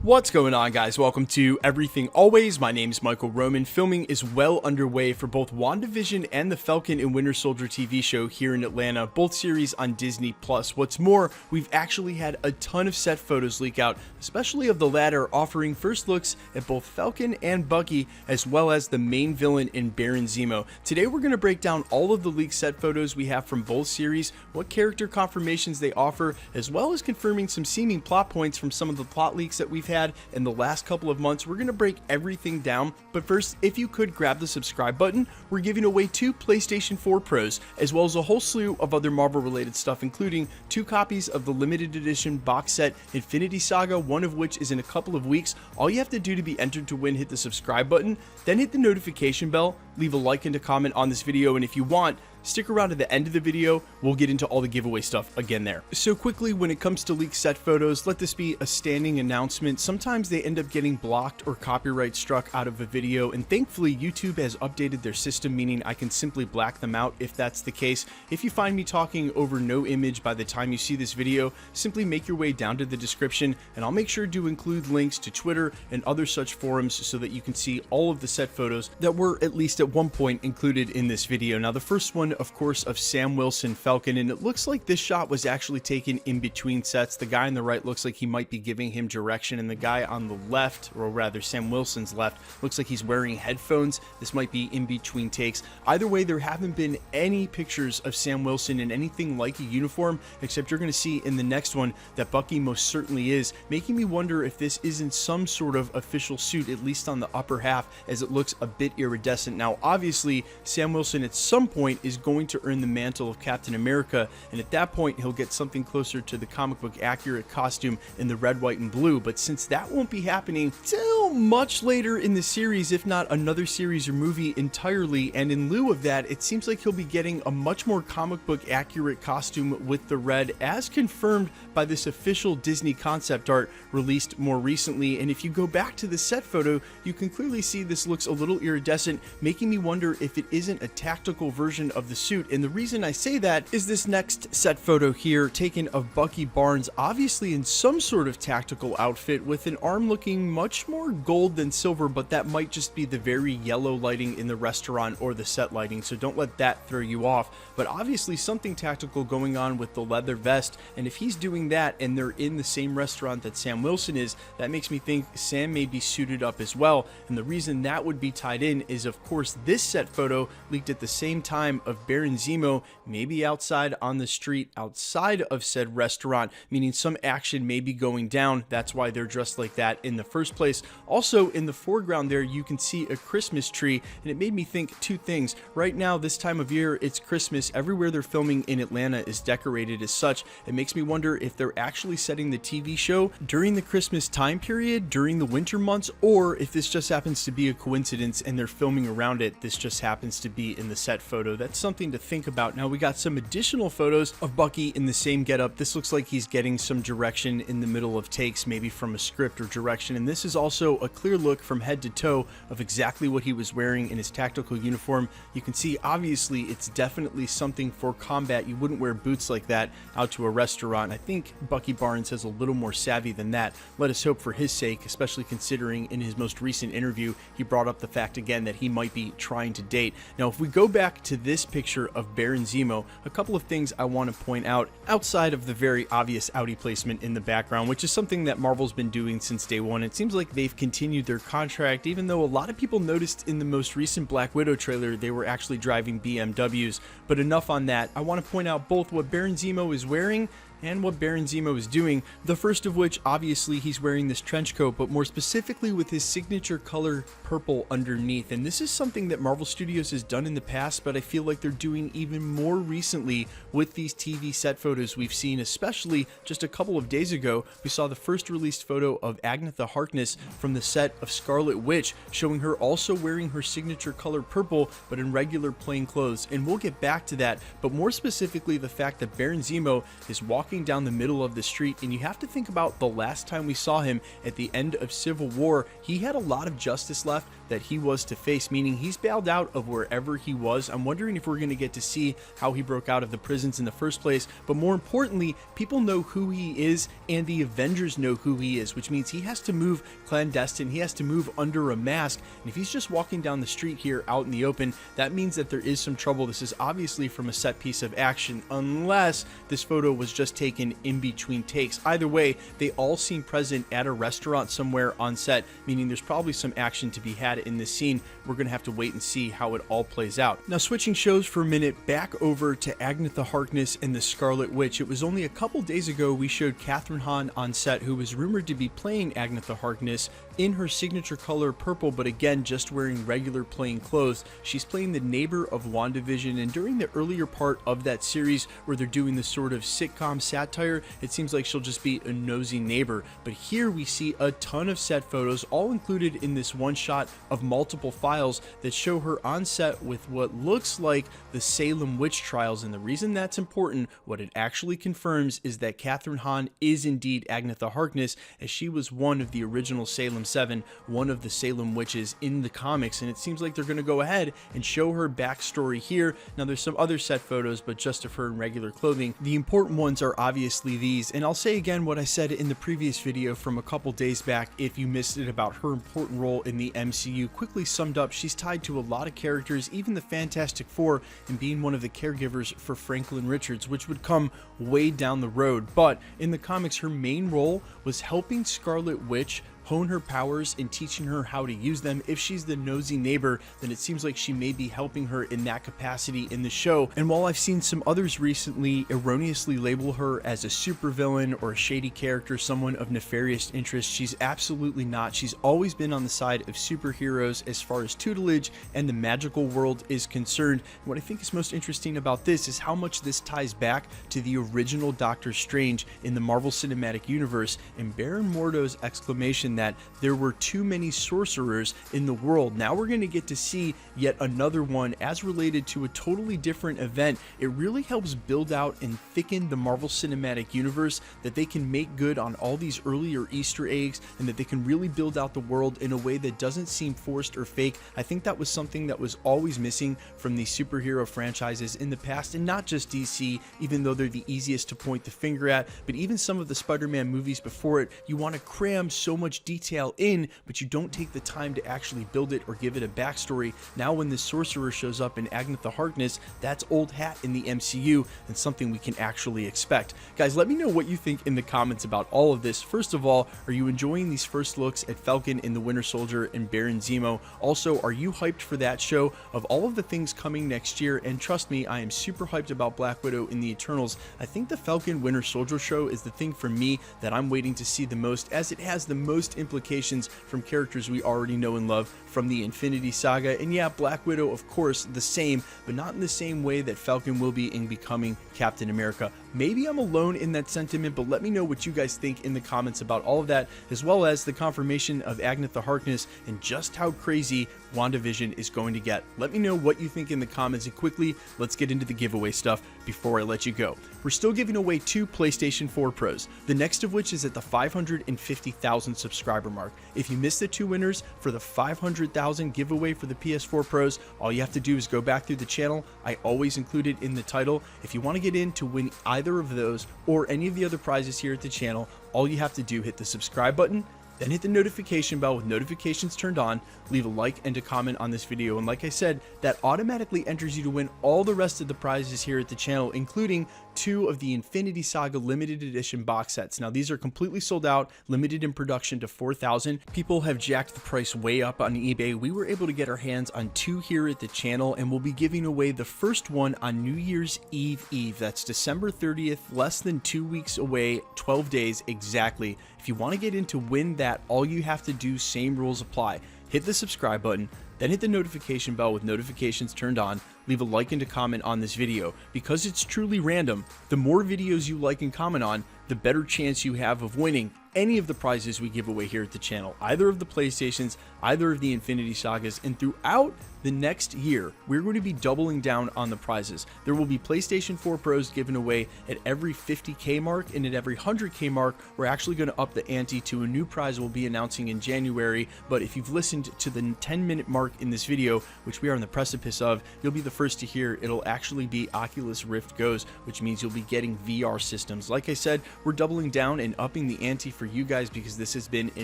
What's going on, guys? Welcome to Everything Always. My name is Michael Roman. Filming is well underway for both Wandavision and the Falcon and Winter Soldier TV show here in Atlanta, both series on Disney+. What's more, we've actually had a ton of set photos leak out, especially of the latter, offering first looks at both Falcon and Bucky, as well as the main villain in Baron Zemo. Today we're going to break down all of the leaked set photos we have from both series, what character confirmations they offer, as well as confirming some seeming plot points from some of the plot leaks that we've had in the last couple of months. We're going to break everything down, but first, if you could grab the subscribe button, we're giving away 2 PlayStation 4 Pros, as well as a whole slew of other Marvel related stuff, including 2 copies of the limited edition box set Infinity Saga, one of which is in a couple of weeks. All you have to do to be entered to win, hit the subscribe button, then hit the notification bell, leave a like and a comment on this video, and if you want, stick around to the end of the video. We'll get into all the giveaway stuff again there. So quickly, when it comes to leaked set photos, let this be a standing announcement. Sometimes they end up getting blocked or copyright struck out of a video, and thankfully YouTube has updated their system, meaning I can simply black them out if that's the case. If you find me talking over no image by the time you see this video, simply make your way down to the description and I'll make sure to include links to Twitter and other such forums so that you can see all of the set photos that were at least at one point included in this video. Now, the first one, of course, of Sam Wilson Falcon, and it looks like this shot was actually taken in between sets. The guy on the right looks like he might be giving him direction, and the guy on the left, or rather Sam Wilson's left, looks like he's wearing headphones. This might be in between takes. Either way, there haven't been any pictures of Sam Wilson in anything like a uniform, except you're going to see in the next one that Bucky most certainly is, making me wonder if this isn't some sort of official suit, at least on the upper half, as it looks a bit iridescent. Now, obviously, Sam Wilson at some point is going to earn the mantle of Captain America, and at that point he'll get something closer to the comic book accurate costume in the red, white, and blue. But since that won't be happening till much later in the series, if not another series or movie entirely, and in lieu of that, it seems like he'll be getting a much more comic book accurate costume with the red, as confirmed by this official Disney concept art released more recently. And if you go back to the set photo, you can clearly see this looks a little iridescent, making me wonder if it isn't a tactical version of the suit. And the reason I say that is this next set photo here, taken of Bucky Barnes, obviously in some sort of tactical outfit with an arm looking much more gold than silver, but that might just be the very yellow lighting in the restaurant or the set lighting, so don't let that throw you off. But obviously something tactical going on with the leather vest, and if he's doing that and they're in the same restaurant that Sam Wilson is, that makes me think Sam may be suited up as well. And the reason that would be tied in is, of course, this set photo leaked at the same time of Baron Zemo, maybe outside on the street outside of said restaurant, meaning some action may be going down. That's why they're dressed like that in the first place. Also, in the foreground there, you can see a Christmas tree, and it made me think 2 things. Right now, this time of year, it's Christmas. Everywhere they're filming in Atlanta is decorated as such. It makes me wonder if they're actually setting the TV show during the Christmas time period, during the winter months, or if this just happens to be a coincidence and they're filming around it. This just happens to be in the set photo. That's something to think about. Now, we got some additional photos of Bucky in the same getup. This looks like he's getting some direction in the middle of takes, maybe from a script or direction, and this is also a clear look from head to toe of exactly what he was wearing in his tactical uniform. You can see obviously it's definitely something for combat. You wouldn't wear boots like that out to a restaurant. I think Bucky Barnes has a little more savvy than that. Let us hope for his sake, especially considering in his most recent interview he brought up the fact again that he might be trying to date. Now, if we go back to this picture of Baron Zemo, a couple of things I want to point out outside of the very obvious Audi placement in the background, which is something that Marvel's been doing since day one. It seems like they've continued their contract, even though a lot of people noticed in the most recent Black Widow trailer they were actually driving BMWs. But enough on that. I want to point out both what Baron Zemo is wearing and what Baron Zemo is doing. The first of which, obviously, he's wearing this trench coat, but more specifically with his signature color purple underneath. And this is something that Marvel Studios has done in the past, but I feel like they're doing even more recently with these TV set photos we've seen, especially just a couple of days ago. We saw the first released photo of Agnatha Harkness from the set of Scarlet Witch, showing her also wearing her signature color purple, but in regular plain clothes. And we'll get back to that, but more specifically the fact that Baron Zemo is walking down the middle of the street, and you have to think about the last time we saw him at the end of Civil War. He had a lot of justice left, that he was to face, meaning he's bailed out of wherever he was. I'm wondering if we're going to get to see how he broke out of the prisons in the first place, but more importantly, people know who he is and the Avengers know who he is, which means he has to move clandestine, he has to move under a mask, and if he's just walking down the street here out in the open, that means that there is some trouble. This is obviously from a set piece of action, unless this photo was just taken in between takes. Either way, they all seem present at a restaurant somewhere on set, meaning there's probably some action to be had in this scene. We're going to have to wait and see how it all plays out. Now, switching shows for a minute, back over to Agnatha Harkness and the Scarlet Witch. It was only a couple days ago we showed Kathryn Hahn on set, who was rumored to be playing Agnatha Harkness in her signature color purple, but again just wearing regular plain clothes. She's playing the neighbor of Wandavision, and during the earlier part of that series where they're doing this sort of sitcom satire, it seems like she'll just be a nosy neighbor. But here we see a ton of set photos, all included in this one shot of multiple files that show her on set with what looks like the Salem witch trials. And the reason that's important, what it actually confirms, is that Kathryn Hahn is indeed Agnatha Harkness, as she was one of the original Salem 7, one of the Salem witches in the comics, and it seems like they're going to go ahead and show her backstory here. Now, there's some other set photos, but just of her in regular clothing. The important ones are obviously these, and I'll say again what I said in the previous video from a couple days back if you missed it, about her important role in the MCU. Quickly summed up, she's tied to a lot of characters, even the Fantastic Four, and being one of the caregivers for Franklin Richards, which would come way down the road. But in the comics, her main role was helping Scarlet Witch hone her powers and teaching her how to use them. If she's the nosy neighbor, then it seems like she may be helping her in that capacity in the show. And while I've seen some others recently erroneously label her as a supervillain or a shady character, someone of nefarious interest, she's absolutely not. She's always been on the side of superheroes as far as tutelage and the magical world is concerned. What I think is most interesting about this is how much this ties back to the original Doctor Strange in the Marvel Cinematic Universe, and Baron Mordo's exclamation that there were too many sorcerers in the world. Now we're going to get to see yet another one as related to a totally different event. It really helps build out and thicken the Marvel Cinematic Universe, that they can make good on all these earlier Easter eggs, and that they can really build out the world in a way that doesn't seem forced or fake. I think that was something that was always missing from these superhero franchises in the past, and not just DC, even though they're the easiest to point the finger at, but even some of the Spider-Man movies before it. You want to cram so much detail in, but you don't take the time to actually build it or give it a backstory. Now when this sorcerer shows up in Agnatha Harkness, that's old hat in the MCU and something we can actually expect. Guys, let me know what you think in the comments about all of this. First of all, are you enjoying these first looks at Falcon and the Winter Soldier and Baron Zemo? Also, are you hyped for that show? Of all of the things coming next year, and trust me, I am super hyped about Black Widow in the Eternals, I think the Falcon Winter Soldier show is the thing for me that I'm waiting to see the most, as it has the most implications from characters we already know and love from the Infinity Saga. And yeah, Black Widow, of course, the same, but not in the same way that Falcon will be in becoming Captain America. Maybe I'm alone in that sentiment, but let me know what you guys think in the comments about all of that, as well as the confirmation of Agnatha Harkness and just how crazy WandaVision is going to get. Let me know what you think in the comments, and quickly, let's get into the giveaway stuff before I let you go. We're still giving away 2 PlayStation 4 Pros, the next of which is at the 550,000 subscriber mark. If you missed the 2 winners for the 500,000 giveaway for the PS4 Pros, all you have to do is go back through the channel. I always include it in the title. If you want to get in to win either of those or any of the other prizes here at the channel, all you have to do, hit the subscribe button, then hit the notification bell with notifications turned on, leave a like and a comment on this video, and like I said, that automatically enters you to win all the rest of the prizes here at the channel, including 2 of the Infinity Saga limited edition box sets. Now these are completely sold out, limited in production to 4,000. People have jacked the price way up on eBay. We were able to get our hands on 2 here at the channel, and we'll be giving away the first one on New Year's Eve. That's December 30th, less than 2 weeks away, 12 days exactly. If you want to get in to win that, all you have to do, same rules apply. Hit the subscribe button, then hit the notification bell with notifications turned on, leave a like and a comment on this video. Because it's truly random, the more videos you like and comment on, the better chance you have of winning. any of the prizes we give away here at the channel, either of the PlayStations, either of the Infinity Sagas, and throughout the next year, we're going to be doubling down on the prizes. There will be PlayStation 4 Pros given away at every 50K mark, and at every 100K mark, we're actually going to up the ante to a new prize we'll be announcing in January. But if you've listened to the 10-minute mark in this video, which we are on the precipice of, you'll be the first to hear it'll actually be Oculus Rift Goes, which means you'll be getting VR systems. Like I said, we're doubling down and upping the ante for you guys because this has been a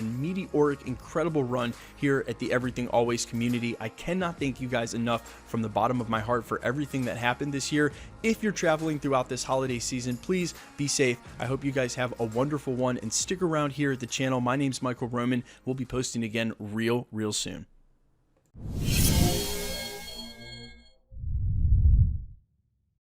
meteoric, incredible run here at the Everything Always community. I cannot thank you guys enough from the bottom of my heart for everything that happened this year. If you're traveling throughout this holiday season, please be safe. I hope you guys have a wonderful one and stick around here at the channel. My name's Michael Roman. We'll be posting again real soon.